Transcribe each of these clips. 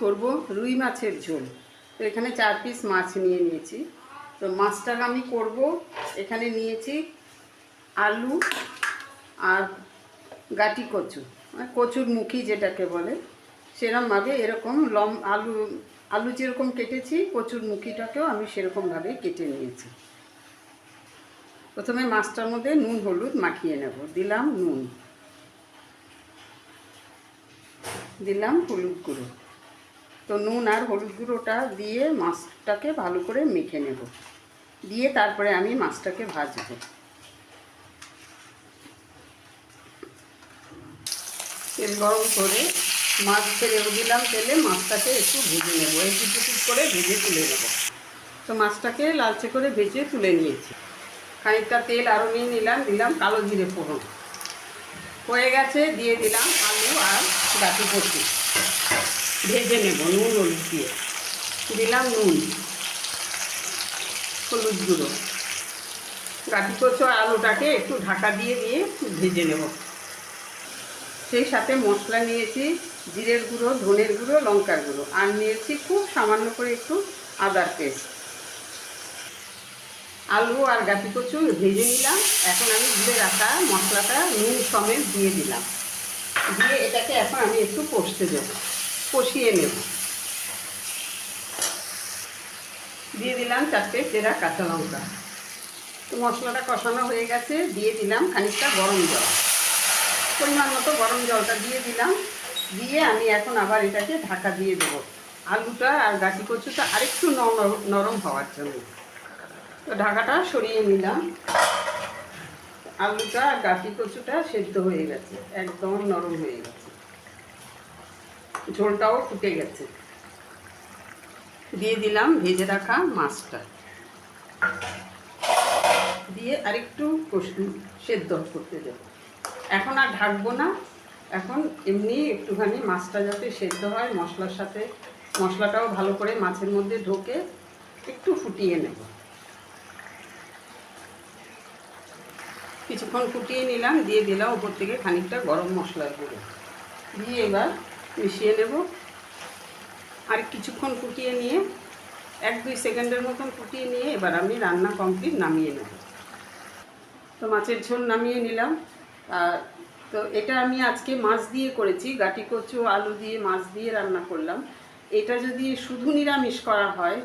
করব রুই মাছের ঝোল। তো এখানে 4 পিস মাছ নিয়ে নিয়েছি। তো মাছটা আমি করব, এখানে নিয়েছি আলু আর গাটি কচু, কচুর মুখী যেটাকে বলে, সেরকমভাবে এরকম আলু যেরকম কেটেছি কচুর মুখিটাকেও আমি সেরকমভাবে কেটে নিয়েছি। প্রথমে মাছটার মধ্যে নুন হলুদ মাখিয়ে নেব। দিলাম নুন, দিলাম হলুদ গুঁড়ো। তো নুন আর হলুদ গুঁড়োটা দিয়ে মাছটাকে ভালো করে মেখে নেব, দিয়ে তারপরে আমি মাছটাকে ভাজবো। তেল গরম করে মাছ ছেড়ে দিলাম তেলে, মাছটাকে একটু ভেজে নেব, একটু করে ভেজে তুলে নেব। তো মাছটাকে লালচে করে ভেজে তুলে নিয়েছি। খানিকটা তেল আরও নিয়ে নিলাম, দিলাম কালো জিরে ফোড়ন। হয়ে গেছে, দিয়ে দিলাম আলু আর গাটি কচু, ভেজে নেব নুন হলুদ দিয়ে। দিলাম নুন, হলুদ গুঁড়ো, গাটি কচু আলুটাকে একটু ঢাকা দিয়ে ভেজে নেব। সেই সাথে মশলা নিয়েছি জিরের গুঁড়ো, ধনের গুঁড়ো, লঙ্কার গুঁড়ো, আর নিয়েছি খুব সামান্য করে একটু আদার পেস্ট। আলু আর গাটি কচু ভেজে নিলাম। এখন আমি ধুয়ে রাখা মশলাটা নুন সমেত দিয়ে দিলাম, দিয়ে এটাকে এখন আমি একটু কষিয়ে নেব। দিয়ে দিলাম 4টে চেরা কাঁচা লঙ্কা। তো মশলাটা কষানো হয়ে গেছে, দিয়ে দিলাম খানিকটা গরম জল, পরিমাণ মতো গরম জলটা দিয়ে দিলাম। দিয়ে আমি এখন আবার এটাকে ঢাকা দিয়ে দেবো, আলুটা আর গাটি কচুটা আরেকটু নরম হওয়ার জন্য। তো ঢাকাটা সরিয়ে নিলাম। আলুটা আর গাটি কচুটা সেদ্ধ হয়ে গেছে, একদম নরম হয়ে গেছে, ঝোলটাও ফুটে গেছে। দিয়ে দিলাম ভেজে রাখা মাছটা, দিয়ে আরেকটু সেদ্ধ করতে দেবো। এখন আর ঢাকবো না, এখন এমনি একটুখানি মাছটা যাতে সেদ্ধ হয় মশলার সাথে, মশলাটাও ভালো করে মাছের মধ্যে ঢোকে, একটু ফুটিয়ে নেব। কিছুক্ষণ ফুটিয়ে নিলাম, দিয়ে দিলাম উপর থেকে খানিকটা গরম মশলার গুঁড়ো, দিয়ে এবার মিশিয়ে নেব। আর কিছুক্ষণ ফুটিয়ে নিয়ে 1-2 সেকেন্ডের মতন ফুটিয়ে নিয়ে এবার আমি রান্না কমপ্লিট, নামিয়ে নেব। তো মাছের ঝোল নামিয়ে নিলাম। তো এটা আমি আজকে মাছ দিয়ে করেছি, গাটি কচু আলু দিয়ে মাছ দিয়ে রান্না করলাম। এটা যদি শুধু নিরামিষ করা হয়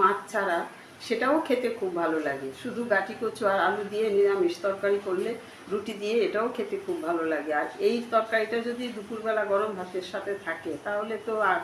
মাছ ছাড়া, সেটাও খেতে খুব ভালো লাগে। শুধু গাটি কচু আর আলু দিয়ে নিরামিষ তরকারি করলে রুটি দিয়ে এটাও খেতে খুব ভালো লাগে। আর এই তরকারিটা যদি দুপুরবেলা গরম ভাতের সাথে থাকে তাহলে তো আর